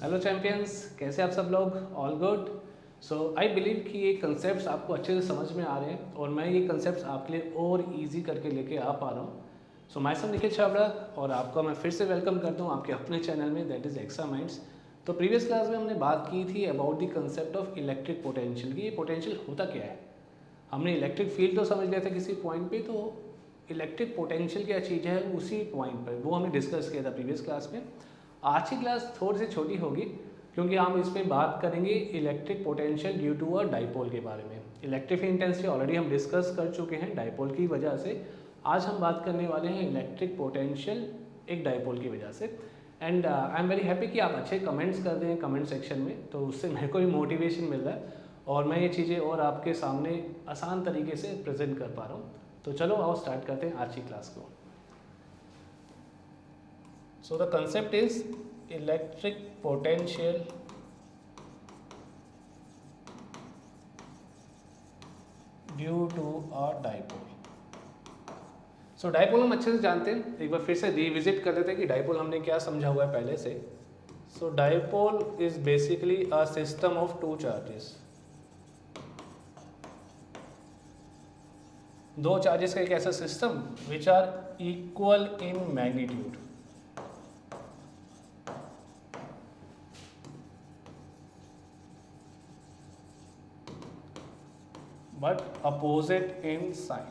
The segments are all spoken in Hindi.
हेलो चैम्पियंस, कैसे आप सब लोग? All good. So I believe कि ये कंसेप्ट्स आपको अच्छे से समझ में आ रहे हैं और मैं ये कंसेप्ट्स आपके लिए और इजी करके लेके आ पा रहा हूँ। So my self Nikhil Chhabra और आपका मैं फिर से वेलकम करता हूँ आपके अपने चैनल में, दैट इज़ एक्सा माइंड्स। तो प्रीवियस क्लास में हमने बात की थी about the concept of electric potential कि ये पोटेंशियल होता क्या है। हमने इलेक्ट्रिक फील्ड तो समझ लिया था किसी पॉइंट पे, तो इलेक्ट्रिक पोटेंशियल क्या चीज़ है उसी पॉइंट पर वो हमने डिस्कस किया था प्रीवियस क्लास में। आज की क्लास थोड़ी सी छोटी होगी क्योंकि हम इसमें बात करेंगे electric potential due to a dipole के बारे में। इलेक्ट्रिक इंटेंसिटी ऑलरेडी हम डिस्कस कर चुके हैं डाइपोल की वजह से। आज हम बात करने वाले हैं इलेक्ट्रिक पोटेंशियल एक डाइपोल की वजह से। And I am very happy कि आप अच्छे कमेंट्स कर दें कमेंट सेक्शन में, तो उससे मेरे को भी मोटिवेशन मिल रहा है और मैं ये चीज़ें और आपके सामने आसान तरीके से प्रेजेंट कर पा रहा हूँ। तो चलो आओ स्टार्ट करते हैं आज की क्लास को। So the concept is electric potential due to a dipole. So dipole हम अच्छे से जानते हैं, एक बार फिर से रिविजिट कर लेते हैं कि dipole हमने क्या समझा हुआ है पहले से। So dipole is basically a system of two charges. दो चार्जेस का एक ऐसा system which are equal in magnitude. But opposite in sign.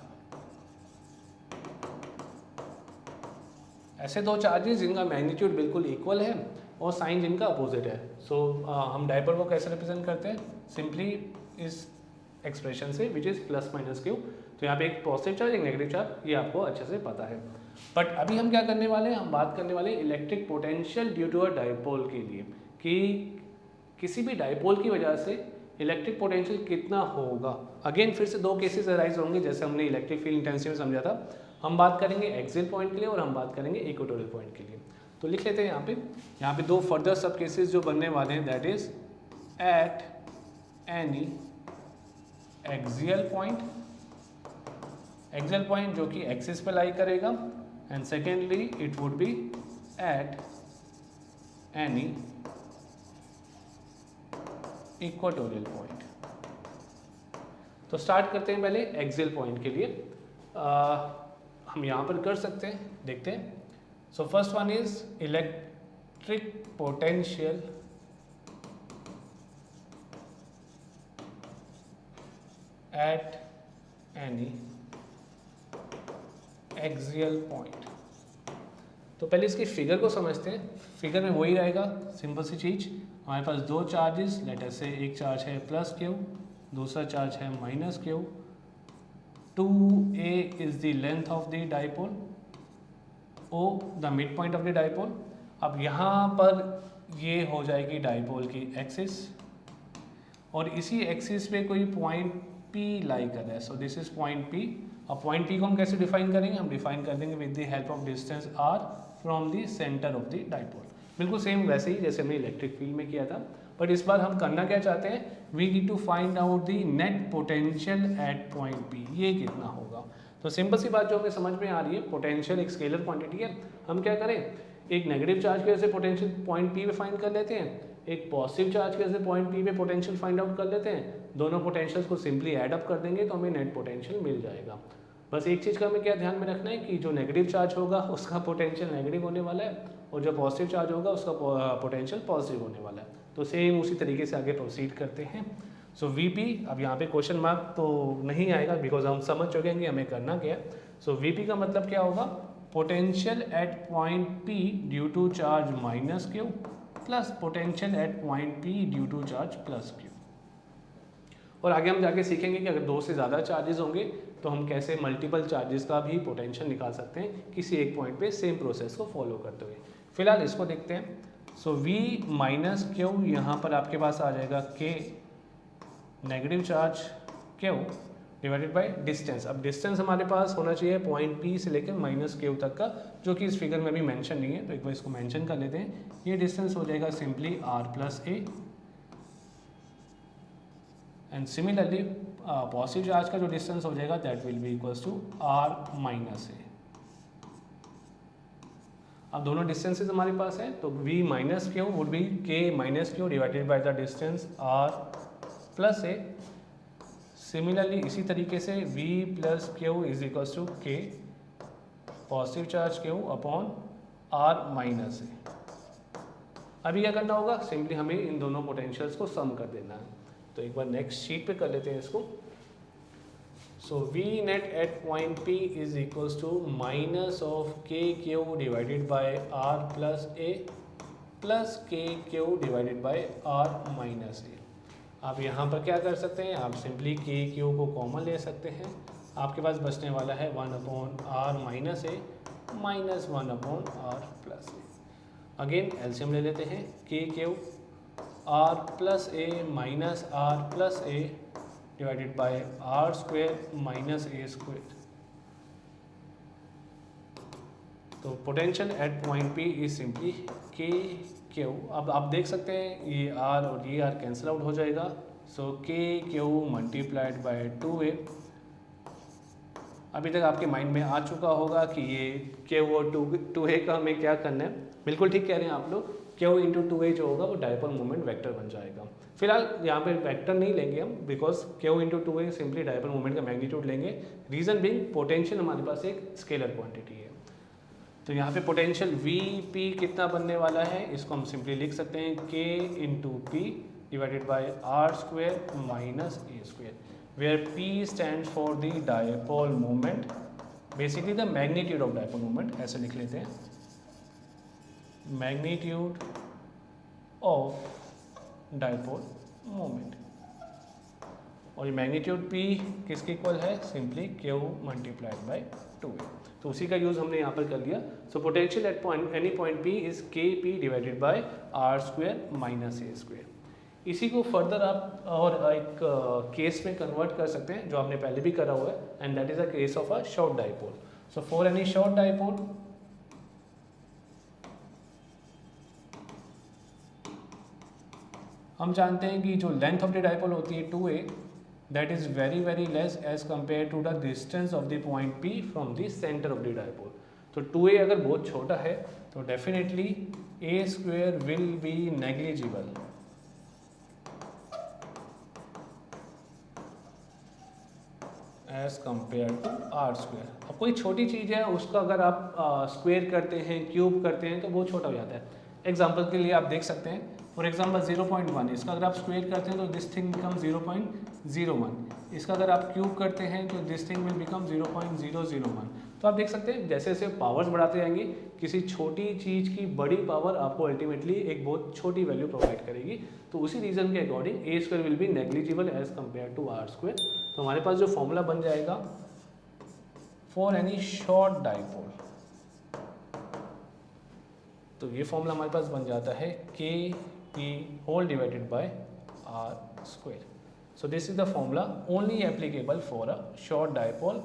ऐसे दो चार्जेस जिनका मैग्नीट्यूड बिल्कुल इक्वल है और साइन जिनका अपोजिट है। सो हम डाइपोल को कैसे रिप्रेजेंट करते हैं? सिंपली इस एक्सप्रेशन से which is plus minus Q. तो यहाँ पे एक पॉजिटिव चार्ज एक नेगेटिव चार्ज, ये आपको अच्छे से पता है। बट अभी हम क्या करने वाले हैं, हम बात करने वाले हैं electric potential due to a dipole के लिए कि किसी भी डाइपोल की वजह से इलेक्ट्रिक पोटेंशियल कितना होगा। अगेन फिर से दो केसेस अराइज होंगे जैसे हमने इलेक्ट्रिक फील्ड इंटेंसिटी में समझा था। हम बात करेंगे एक्सियल पॉइंट के लिए और हम बात करेंगे इक्वेटोरियल पॉइंट के लिए। तो लिख लेते हैं यहाँ पे दो फर्दर सब केसेस जो बनने वाले हैं, that is at any axial point जो कि एक्सिस पे लाई करेगा, and secondly it would be eight any equatorial point. तो स्टार्ट करते हैं पहले एक्सियल पॉइंट के लिए। हम यहाँ पर कर सकते हैं, देखते हैं। So first one is electric potential at any axial point. तो पहले इसकी फिगर को समझते हैं। फिगर में वही रहेगा, सिंपल सी चीज़। हमारे पास दो चार्जेस, लेट अस से एक चार्ज है प्लस क्यू, दूसरा चार्ज है minus Q. 2a is the length of the dipole, o the mid point of the dipole. अब यहाँ पर ये हो जाएगी डाइपोल की एक्सिस और इसी एक्सिस पे कोई पॉइंट P लाई कर रहा है। सो दिस इज पॉइंट P। अब पॉइंट P को हम कैसे डिफाइन करेंगे? हम डिफाइन कर देंगे with the help of distance r from the centre of the dipole. बिल्कुल सेम वैसे ही जैसे हमने इलेक्ट्रिक फील्ड में किया था, बट इस बार हम करना क्या चाहते हैं? We need to find out the net potential at point P। ये कितना होगा? तो सिंपल सी बात जो हमें समझ में आ रही है, पोटेंशियल एक स्केलर क्वांटिटी है। हम क्या करें, एक नेगेटिव चार्ज की वजह से पोटेंशियल पॉइंट P पे फाइंड कर लेते हैं, एक पॉजिटिव चार्ज की वजह से पॉइंट P पे पोटेंशियल फाइंड आउट कर लेते हैं। दोनों पोटेंशियल्स को सिंपली ऐड अप कर देंगे तो हमें नेट पोटेंशियल मिल जाएगा। बस एक चीज़ का हमें क्या ध्यान में रखना है कि जो नेगेटिव चार्ज होगा उसका पोटेंशियल नेगेटिव होने वाला है और जो पॉजिटिव चार्ज होगा उसका पोटेंशियल पॉजिटिव होने वाला है। तो सेम उसी तरीके से आगे प्रोसीड करते हैं। सो Vp, अब यहाँ पे क्वेश्चन मार्क तो नहीं आएगा बिकॉज हम समझ चुके हैं कि हमें करना क्या है। सो Vp का मतलब क्या होगा? Potential at point P due to charge minus Q plus potential at point P due to charge plus Q. और आगे हम जाके सीखेंगे कि अगर दो से ज़्यादा चार्जेस होंगे तो हम कैसे मल्टीपल चार्जेस का भी पोटेंशियल निकाल सकते हैं किसी एक पॉइंट पे सेम प्रोसेस को फॉलो करते हुए। फिलहाल इसको देखते हैं। सो V माइनस क्यू, यहाँ पर आपके पास आ जाएगा K negative charge Q divided by distance. अब डिस्टेंस हमारे पास होना चाहिए पॉइंट P से लेकर माइनस क्यू तक का, जो कि इस फिगर में भी मेंशन नहीं है, तो एक बार इसको मेंशन कर लेते हैं। ये डिस्टेंस हो जाएगा simply r plus a, and similarly positive charge का जो डिस्टेंस हो जाएगा that will be equals to r minus a। अब दोनों डिस्टेंसेस हमारे पास हैं, तो v minus Q would be k minus Q divided by the distance r plus a। Similarly इसी तरीके से v plus Q is equals to k positive charge Q upon r minus a। अभी क्या करना होगा, सिंपली हमें इन दोनों पोटेंशियल्स को सम कर देना है। तो एक बार नेक्स्ट शीट पे कर लेते हैं इसको। So we net at point P is equals to minus of K Q divided by r plus a plus K Q divided by r minus a। आप यहाँ पर क्या कर सकते हैं, आप सिंपली के क्यू को कॉमन ले सकते हैं। आपके पास बचने वाला है 1 upon r minus a minus 1 upon r plus a। Again LCM ले लेते हैं, K Q r plus a minus r plus a divided by r square minus a square. तो potential at point P is simply K Q. अब आप देख सकते हैं ये r और ये r कैंसिल आउट हो जाएगा। सो के क्यू मल्टीप्लाइड बाय 2a। अभी तक आपके माइंड में आ चुका होगा कि ये क्यू और 2a का हमें क्या करना है। बिल्कुल ठीक कह रहे हैं आप लोग, क्यू इंटू 2a जो होगा वो डायपोल मोमेंट वेक्टर बन जाएगा। फिलहाल यहाँ पे वेक्टर नहीं लेंगे हम, because Q into 2a simply dipole moment का मैग्नीट्यूड लेंगे। रीजन बीइंग पोटेंशियल हमारे पास एक स्केलर क्वांटिटी है। तो यहाँ पे पोटेंशियल Vp कितना बनने वाला है, इसको हम सिंपली लिख सकते हैं k into P divided by r square minus a square, where p stands for the dipole moment, basically the magnitude of dipole moment. ऐसे लिख लेते हैं, मैग्नीट्यूड ऑफ डायपोल मोमेंट। और ये मैग्नीट्यूड p किसके इक्वल है, simply q multiplied by 2a। तो उसी का यूज़ हमने यहाँ पर कर लिया। सो potential at point any point p is kp divided by r square minus a square. इसी को फर्दर आप और एक केस में कन्वर्ट कर सकते हैं जो आपने पहले भी करा हुआ है, and that is a case of a short dipole. So for any short dipole हम जानते हैं कि जो लेंथ ऑफ द डायपोल होती है 2a, that is very very less as compare to the distance of the point P from the centre of the dipole. तो 2a अगर बहुत छोटा है तो definitely a square will be negligible. As compare to r square. अब कोई छोटी चीज़ है उसका अगर आप स्क्वेयर करते हैं, क्यूब करते हैं, तो वो छोटा हो जाता है। एग्जाम्पल के लिए आप देख सकते हैं, फॉर एग्जाम्पल 0.1, इसका अगर आप स्क्वेयर करते हैं तो दिस थिंग बिकम 0.01। इसका अगर आप क्यूब करते हैं तो दिस थिंग विल बिकम 0.001। तो आप देख सकते हैं जैसे जैसे पावर्स बढ़ाते जाएंगे, किसी छोटी चीज़ की बड़ी पावर आपको अल्टीमेटली एक बहुत छोटी वैल्यू प्रोवाइड करेगी। तो उसी रीज़न के according A square will be negligible as compare to R square. तो हमारे पास जो फॉर्मूला बन जाएगा फॉर एनी शॉर्ट डायपोल, तो ये फॉर्मूला हमारे पास बन जाता है K P whole divided by R square. So this is the formula only applicable for a short dipole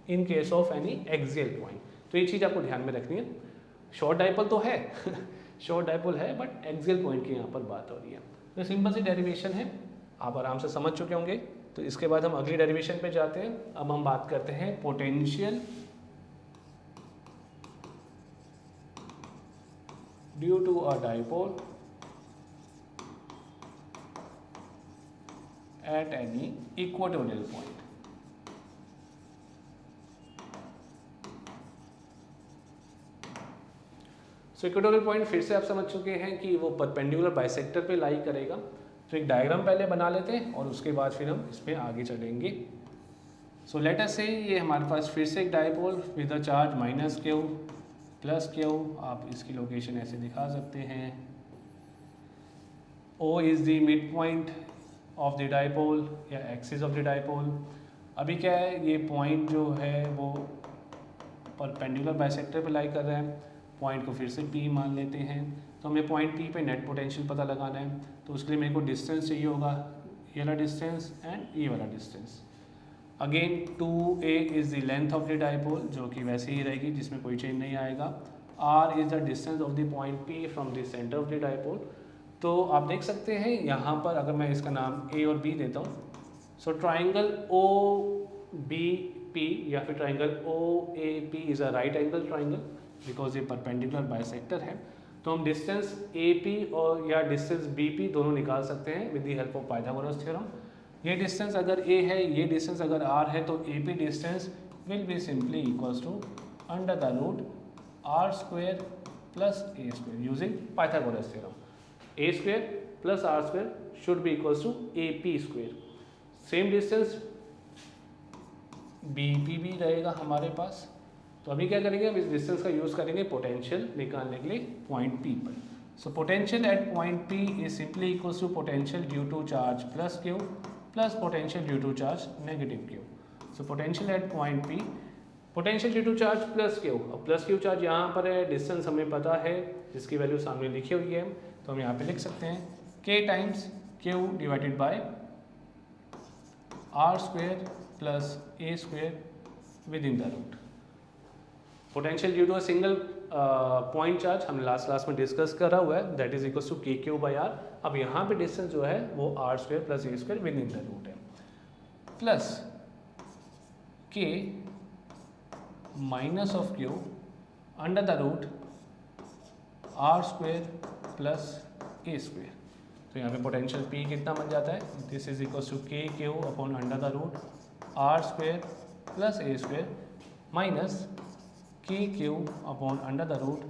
in case of any axial point. तो ये चीज़ आपको ध्यान में रखनी है। शॉर्ट डायपोल तो है शॉर्ट डायपोल है, बट एक्सियल पॉइंट की यहाँ पर बात हो रही है। तो सिंपल सी डेरिवेशन है, आप आराम से समझ चुके होंगे। तो इसके बाद हम अगली डेरिवेशन पे जाते हैं। अब हम बात करते हैं potential due to a dipole at any equatorial point. So equatorial point फिर से आप समझ चुके हैं कि वो परपेंडिकुलर बाइसेक्टर पे लाई करेगा। तो एक डायग्राम पहले बना लेते हैं और उसके बाद फिर हम इस पर आगे चलेंगे। सो लेट अस से ये हमारे पास फिर से एक dipole with a charge minus Q plus Q. आप इसकी लोकेशन ऐसे दिखा सकते हैं, O is the mid point of the dipole या एक्सिस ऑफ द डायपोल। अभी क्या है, ये पॉइंट जो है वो परपेंडिकुलर बाइसेक्टर पे लाई कर रहा है। पॉइंट को फिर से P मान लेते हैं। तो हमें पॉइंट P पे नेट पोटेंशियल पता लगाना है। तो उसके लिए मेरे को डिस्टेंस चाहिए होगा, ये वाला डिस्टेंस एंड ये वाला distance. Again 2a is the length of the dipole, जो कि वैसे ही रहेगी, जिसमें कोई चेंज नहीं आएगा। r is the distance of the point P from the centre of the dipole. तो आप देख सकते हैं यहाँ पर अगर मैं इसका नाम A और B देता हूँ, सो ट्राइंगल OBP या फिर triangle OAP is a right angle triangle. Because ये परपेंडिकुलर बाइसेक्टर है, तो हम डिस्टेंस AP और या डिस्टेंस BP दोनों निकाल सकते हैं with the help of Pythagoras theorem. ये डिस्टेंस अगर A है, ये डिस्टेंस अगर R है, तो AP distance will be simply equals to under the root R square plus A square using Pythagoras theorem. A square plus R square should be equals to AP square. Same distance BP भी रहेगा हमारे पास। तो अभी क्या करेंगे, हम इस डिस्टेंस का यूज़ करेंगे पोटेंशियल निकालने के लिए पॉइंट P पर। So potential at point P is simply equals to potential due to charge plus Q plus potential due to charge negative Q। So potential at point P, potential due to charge plus Q। अब प्लस Q चार्ज यहाँ पर है, डिस्टेंस हमें पता है जिसकी वैल्यू सामने लिखी हुई है, तो हम यहाँ पे लिख सकते हैं K times Q divided by R square plus A square within the root. Potential due to a single point charge हमने लास्ट क्लास में डिस्कस करा हुआ है, that is equal to KQ by R। अब यहाँ पे डिस्टेंस जो है वो R square plus A square within the root है, plus K minus of Q under the root R square plus A square. तो यहाँ पे पोटेंशियल P कितना बन जाता है, this is equal to KQ upon under the root R square plus A square minus KQ upon under the root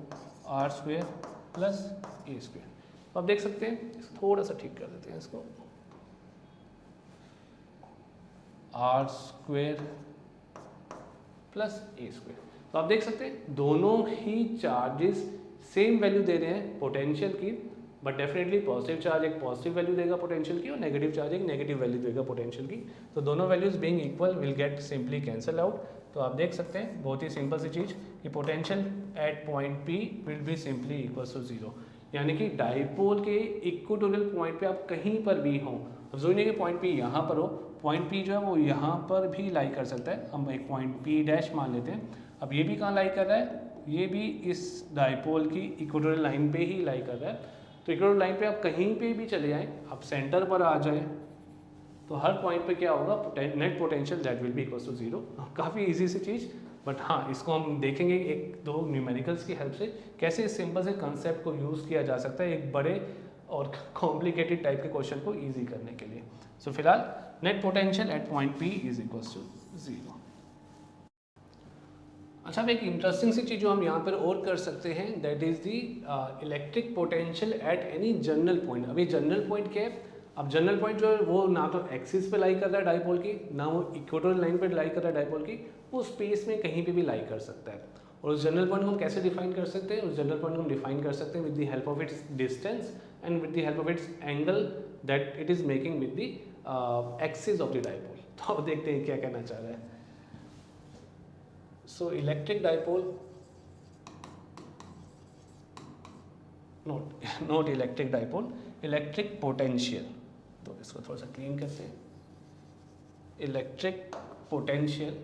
R square plus A square. तो आप देख सकते हैं, इसको थोड़ा सा ठीक कर देते हैं, इसको R square plus A square. तो आप देख सकते हैं दोनों ही चार्जेस सेम वैल्यू दे रहे हैं पोटेंशियल की, बट डेफिनेटली पॉजिटिव चार्ज एक पॉजिटिव वैल्यू देगा पोटेंशियल की और नेगेटिव चार्ज एक नेगेटिव वैल्यू देगा पोटेंशियल की। तो दोनों values being equal will get simply cancel out. तो आप देख सकते हैं बहुत ही सिंपल सी चीज़ कि potential at point P will be simply equal to 0, यानी कि डाइपोल के इक्वेटोरियल पॉइंट पे आप कहीं पर भी हों, अब जो नहीं कि पॉइंट P यहाँ पर हो, पॉइंट P जो है वो यहाँ पर भी लाई कर सकता है। हम एक पॉइंट P डैश मान लेते हैं। अब ये भी कहाँ लाई कर रहा है, ये भी इस डाइपोल की इक्वेटोरियल लाइन पे ही लाई कर रहा है। तो इक्वेटोरियल लाइन पे आप कहीं पे भी चले जाएँ, आप सेंटर पर आ जाएँ, तो हर पॉइंट पे क्या होगा, net potential that will be equal to 0। काफ़ी इजी सी चीज़, बट हाँ इसको हम देखेंगे एक दो न्यूमेरिकल्स की हेल्प से कैसे इस सिंपल से कंसेप्ट को यूज़ किया जा सकता है एक बड़े और कॉम्प्लिकेटेड टाइप के क्वेश्चन को ईजी करने के लिए। सो फिलहाल net potential at point P is equal to 0। अच्छा, अब एक इंटरेस्टिंग सी चीज़ जो हम यहाँ पर और कर सकते हैं, that is the electric potential at any general point. अभी जनरल पॉइंट क्या है, अब जनरल पॉइंट जो है वो ना तो एक्सिस पे लाई कर रहा है डाइपोल की, ना वो इक्वेटोरियल लाइन पे लाई कर रहा है डाइपोल की, वो स्पेस में कहीं पे भी लाई कर सकता है। और उस जनरल पॉइंट को हम कैसे डिफाइन कर सकते हैं, उस जनरल पॉइंट को हम डिफाइन कर सकते हैं with the help of its distance and with the help of its angle that it is making with the axis of the dipole. तो अब देखते हैं क्या कहना चाह रहा है। So electric dipole, not electric dipole, electric potential, तो इसको थोड़ा सा क्लीन करते हैं। Electric potential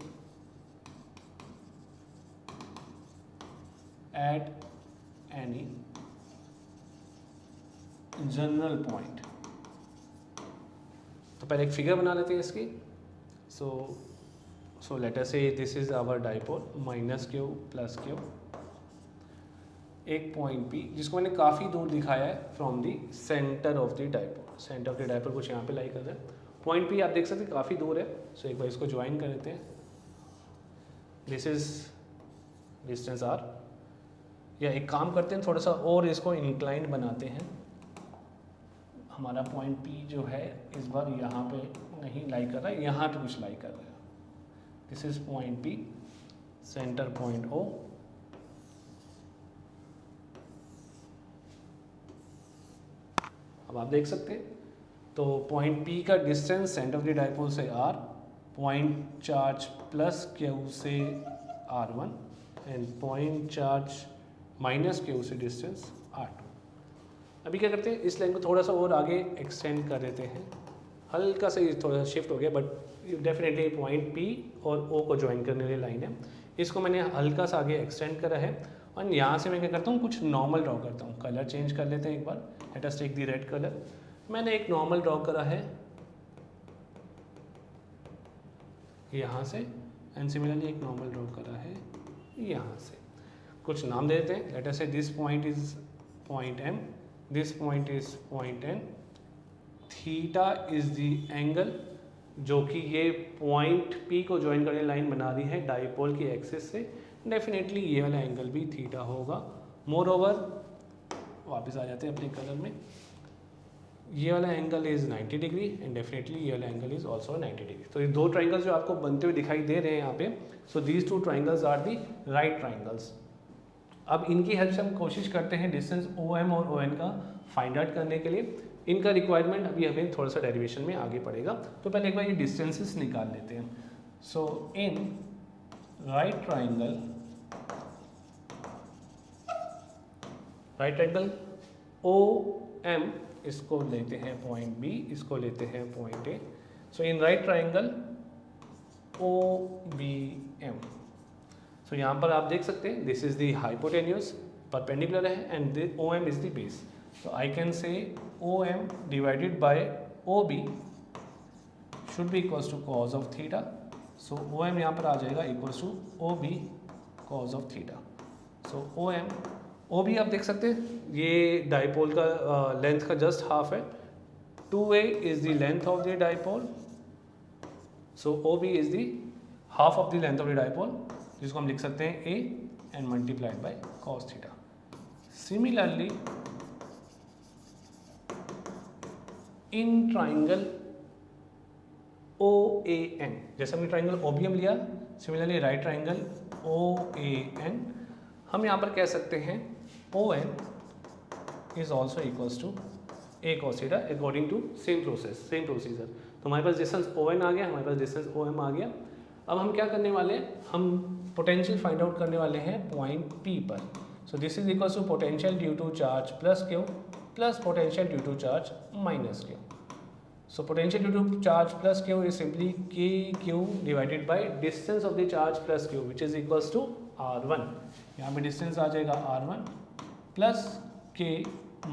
at any general point. तो पहले एक फिगर बना लेते हैं इसकी। सो let us say this is our dipole minus Q plus Q, एक पॉइंट P जिसको मैंने काफ़ी दूर दिखाया है from the centre of the dipole. Centre of the dipole कुछ यहाँ पे लाई कर रहा है, पॉइंट P आप देख सकते हैं काफ़ी दूर है। सो एक बार इसको ज्वाइन कर देते हैं, दिस इज डिस्टेंस R, या एक काम करते हैं थोड़ा सा और इसको इंक्लाइंड बनाते हैं। हमारा पॉइंट P जो है इस बार यहाँ पे नहीं लाई कर रहा है, यहाँ पे कुछ लाई कर रहा है। This is point P, centre point O, अब आप देख सकते हैं तो पॉइंट P का distance centre of the dipole से R, point charge plus Q से R1 and point charge minus Q से डिस्टेंस R2। अभी क्या करते हैं, इस लाइन को थोड़ा सा और आगे एक्सटेंड कर देते हैं, हल्का सा थोड़ा सा शिफ्ट हो गया, बट डेफिनेटली पॉइंट P और O को ज्वाइन करने वाली लाइन है। इसको मैंने हल्का सा आगे एक्सटेंड करा है और यहाँ से मैं क्या करता हूँ, कुछ नॉर्मल ड्रॉ करता हूँ। कलर चेंज कर लेते हैं एक बार, let us take the red colour. मैंने एक नॉर्मल ड्रॉ करा है यहाँ से, एंड सिमिलरली एक नॉर्मल ड्रॉ करा है यहाँ से। कुछ नाम दे देते हैं. Late us say this point is point M, this point is point N. Theta is the angle जो कि ये पॉइंट P को ज्वाइन करने लाइन बना रही है डाइपोल की एक्सिस से. डेफिनेटली ये वाला एंगल भी थीटा होगा. मोर ओवर वापस आ जाते हैं अपने कलर में. ये वाला angle is 90 degree and definitely ये वाला एंगल इज ऑल्सो 90 डिग्री. तो ये दो ट्राइंगल्स जो आपको बनते हुए दिखाई दे रहे हैं यहाँ पे, so these two triangles are the right triangles. अब इनकी हेल्प से हम कोशिश करते हैं डिस्टेंस OM और ON का फाइंड आउट करने के लिए. इनका रिक्वायरमेंट अभी हमें थोड़ा सा डेरिवेशन में आगे पड़ेगा. तो पहले एक बार ये डिस्टेंसेस निकाल लेते हैं. So in right triangle OM, इसको लेते हैं पॉइंट B, इसको लेते हैं point A. So in right triangle OBM, सो यहाँ पर आप देख सकते हैं this is the hypotenuse perpendicular है and OM is the base. So I can say OM divided by OB should be equals to cos of theta. So OM यहाँ पर आ जाएगा equals to OB cos of theta. So OB आप देख सकते हैं ये डाइपोल का लेंथ का जस्ट हाफ है. 2A is the length of the dipole. So OB is the half of the length of the dipole, जिसको हम लिख सकते हैं A and multiplied by cos theta. Similarly in triangle OAN, जैसे हमने ट्राइंगल OBM लिया, सिमिलरली राइट ट्राइंगल OAN, हम यहाँ पर कह सकते हैं ON is also equals to A cos theta according to same procedure. तो हमारे पास डिस्टेंस ON आ गया, हमारे पास डिस्टेंस OM आ गया. अब हम क्या करने वाले हैं, हम पोटेंशियल फाइंड आउट करने वाले हैं पॉइंट P पर. So this is equals to potential due to charge plus Q plus potential due to charge minus Q. So potential due to charge plus Q is simply KQ divided by distance of the charge plus Q, which is equals to R1. यहाँ पे distance आ जाएगा R1 plus K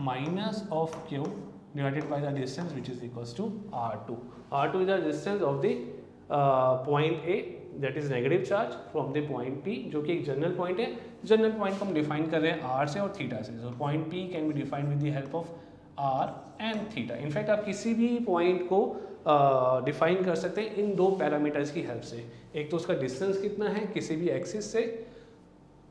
minus of Q divided by the distance which is equals to R2. R2 is the distance of the point A, that is negative charge from the point P, जो कि एक जनरल पॉइंट है. जनरल पॉइंट को हम डिफाइन कर रहे हैं R से और थीटा से. So point P can be defined with the help of R and theta. In fact आप किसी भी पॉइंट को डिफाइन कर सकते हैं इन दो पैरामीटर्स की हेल्प से. एक तो उसका डिस्टेंस कितना है किसी भी एक्सिस से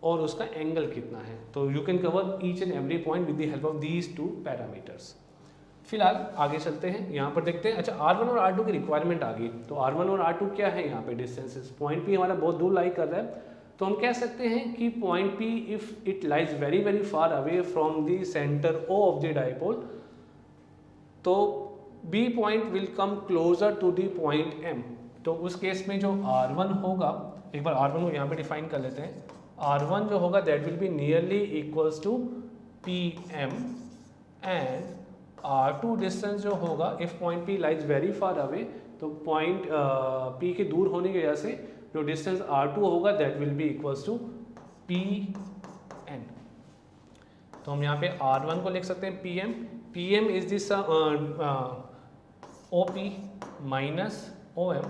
और उसका एंगल कितना है. तो you can cover each and every point with the help of these two parameters. फिलहाल आगे चलते हैं, यहाँ पर देखते हैं. अच्छा, R1 और R2 की रिक्वायरमेंट आ गई. तो R1 और R2 क्या है यहाँ पे डिस्टेंसेस. पॉइंट P हमारा बहुत दूर लाई कर रहा है, तो हम कह सकते हैं कि point P if it lies very very far away from the centre O of the dipole, तो B point will come closer to the point M. तो उस केस में जो R1 होगा, एक बार R1 को यहाँ पे डिफाइन कर लेते हैं. R1 जो होगा that will be nearly equals to PM and R2 distance जो होगा if point P lies very far away, तो पॉइंट P के दूर होने की वजह से जो डिस्टेंस R2 होगा that will be equals to PN. तो हम यहाँ पे R1 को लिख सकते हैं PM is this OP minus OM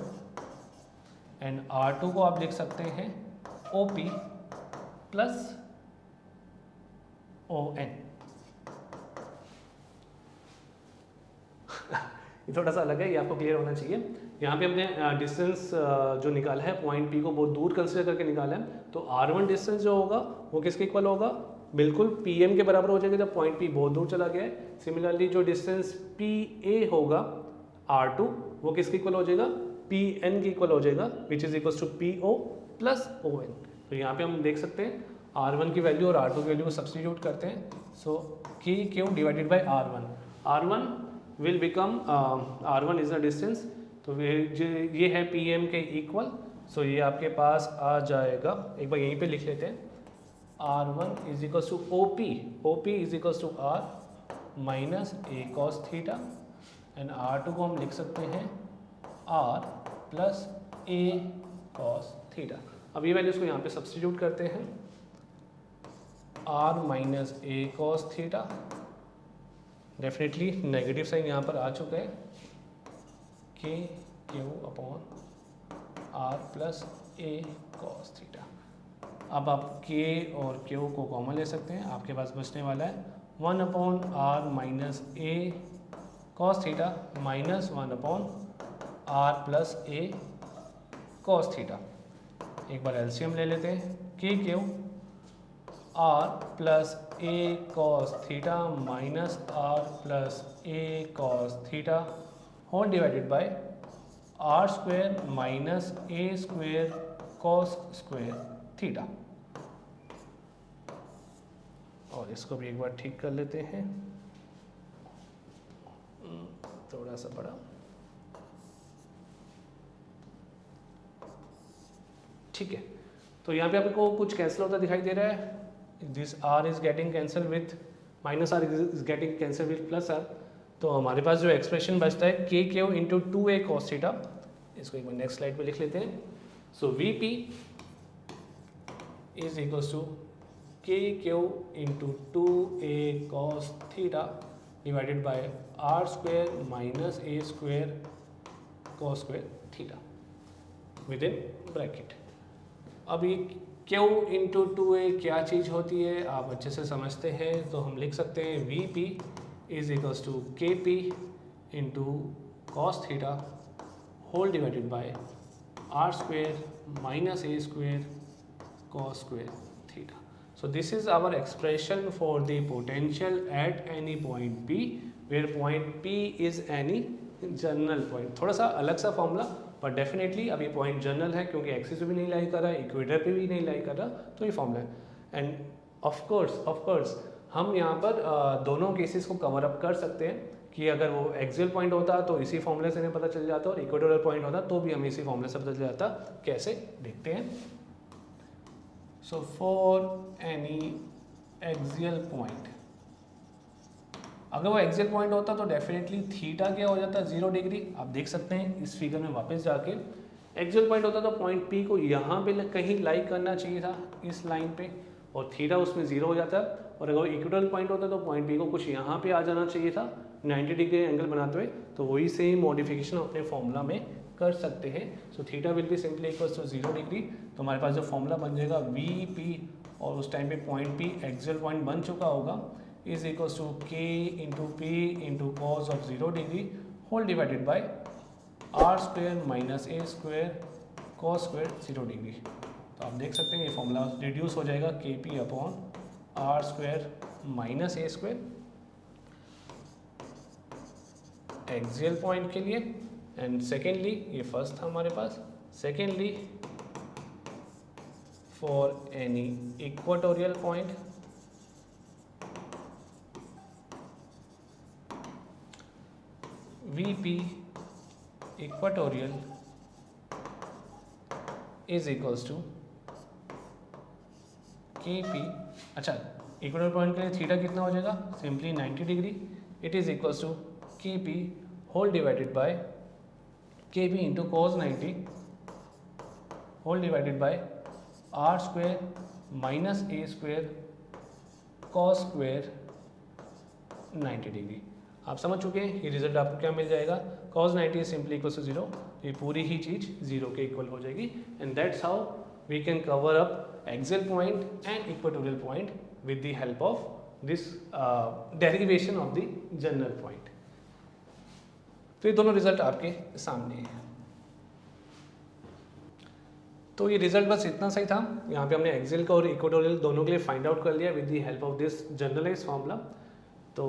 and R2 को आप लिख सकते हैं OP प्लस ON. ये थोड़ा सा अलग है, ये आपको क्लियर होना चाहिए. यहाँ पे हमने डिस्टेंस जो निकाला है पॉइंट P को बहुत दूर कंसिडर करके निकाला है. तो R1 डिस्टेंस जो होगा वो किसके इक्वल होगा, बिल्कुल PM के बराबर हो जाएगा जब पॉइंट P बहुत दूर चला गया है. सिमिलरली जो डिस्टेंस PA होगा R2 वो किसके इक्वल हो जाएगा, PN के इक्वल हो जाएगा, which is equal to PO plus ON. तो यहाँ पे हम देख सकते हैं R1 की वैल्यू और R2 की वैल्यू को सब्सटीट्यूट करते हैं. सो KQ divided by R1 will become R1 is the distance. तो ये है PM के इक्वल. सो ये आपके पास आ जाएगा, एक बार यहीं पे लिख लेते हैं. R1 is equal to OP is equal to R minus A cos theta and R2 को हम लिख सकते हैं R plus A cos theta. अब ये वैल्यूज को यहाँ पे सब्सटीट्यूट करते हैं. R minus A cos theta, definitely negative sign यहाँ पर आ चुका है. KQ upon R plus A cos theta. अब आप k और q को कॉमन ले सकते हैं, आपके पास बचने वाला है 1/r minus a cos theta minus 1/r plus a cos theta. एक बार एलसीएम ले लेते हैं, k q r plus a cos theta minus r plus a cos theta whole divided by r square minus a square cos square theta. और इसको भी एक बार ठीक कर लेते हैं, थोड़ा सा बड़ा, ठीक है। तो यहाँ पे आपको कुछ कैंसिल होता दिखाई दे रहा है, this r is getting cancel with minus r is getting cancel with plus r। तो हमारे पास जो एक्सप्रेशन बचता है k q into 2a cos theta, इसको एक बार नेक्स्ट स्लाइड पे लिख लेते हैं। So Vp is equals to k q into 2a cos theta divided by r square minus a square cos square theta within bracket. अब ये q इंटू 2a क्या चीज़ होती है आप अच्छे से समझते हैं, तो हम लिख सकते हैं Vp is equals to Kp into cos theta whole divided by r square minus a square cos square theta. So this is our expression for the potential at any point P, where point P is any general point। थोड़ा सा अलग सा फॉर्मूला, पर डेफिनेटली अब ये पॉइंट जनरल है क्योंकि एक्सिस पे भी नहीं लाई कर रहा है, इक्वेटर पे भी नहीं लाई कर रहा, तो ये फॉर्मूला है। एंड ऑफ कोर्स हम यहाँ पर दोनों केसेस को कवर अप कर सकते हैं कि अगर वो एक्सियल पॉइंट होता तो इसी फॉर्मूले से हमें पता चल जाता, और इक्वेटोरियल पॉइंट होता तो भी हमें इसी फॉर्मूले से पता चल जाता। कैसे देखते हैं। So for any axial point, अगर वो एक्सियल पॉइंट होता तो डेफिनेटली थीटा क्या हो जाता 0 डिग्री। आप देख सकते हैं इस फिगर में वापस जाके, एक्सियल पॉइंट होता तो पॉइंट पी को यहाँ पे कहीं लाइक करना चाहिए था इस लाइन पे, और थीटा उसमें 0 हो जाता। और अगर इक्वेटोरियल पॉइंट होता तो पॉइंट पी को कुछ यहाँ पे आ जाना चाहिए था 90 डिग्री एंगल बनाते हुए। तो वही सेम मॉडिफिकेशन अपने फॉर्मूला में कर सकते हैं। So theta will be simply equals to 0 degree. तो हमारे पास जो फॉर्मूला बन जाएगा वी पी, और उस टाइम पे पॉइंट पी एक्सियल पॉइंट बन चुका होगा, is equals to k into p into cos of 0 degree whole divided by are square minus A square cos square 0 degree. तो आप देख सकते हैं ये फॉर्मूला रिड्यूस हो जाएगा K P upon R square minus ए स्क्वेयर एक्सियल पॉइंट के लिए। एंड सेकेंडली, ये फर्स्ट था हमारे पास, secondly for any equatorial point VP equatorial is equals to KP। अच्छा, इक्वेटोरियल पॉइंट के लिए थीटा कितना हो जाएगा, simply 90 degree. It is equals to KP whole divided by KP into cos 90 whole divided by are square minus A square cos square 90 degree. आप समझ चुके हैं ये रिजल्ट आपको क्या मिल जाएगा, cos 90 is simply equal to 0, ये पूरी ही चीज़ 0 के इक्वल हो जाएगी। And that's how we can cover up axial point and equatorial point with the help of this derivation of the general point. तो ये दोनों रिजल्ट आपके सामने हैं। तो ये रिजल्ट बस इतना सही था। यहाँ पे हमने एक्सियल का और इक्वेटोरियल दोनों के लिए फाइंड आउट कर लिया with the help of this generalise formula. तो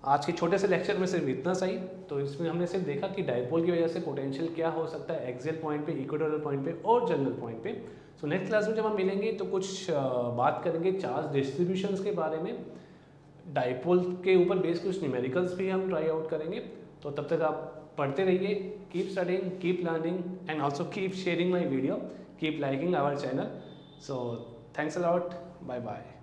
आज के छोटे से लेक्चर में सिर्फ इतना सही। तो इसमें हमने सिर्फ देखा कि डायपोल की वजह से पोटेंशियल क्या हो सकता है एक्सियल पॉइंट पे, इक्वेटोरियल पॉइंट पे और जनरल पॉइंट पे। सो नेक्स्ट क्लास में जब हम मिलेंगे तो कुछ बात करेंगे चार्ज डिस्ट्रीब्यूशंस के बारे में, डायपोल के ऊपर बेस कुछ न्यूमेरिकल्स भी हम ट्राई आउट करेंगे। तो तब तक आप पढ़ते रहिए, keep studying, keep learning and also keep sharing my video, keep liking our channel. So thanks a lot, bye bye.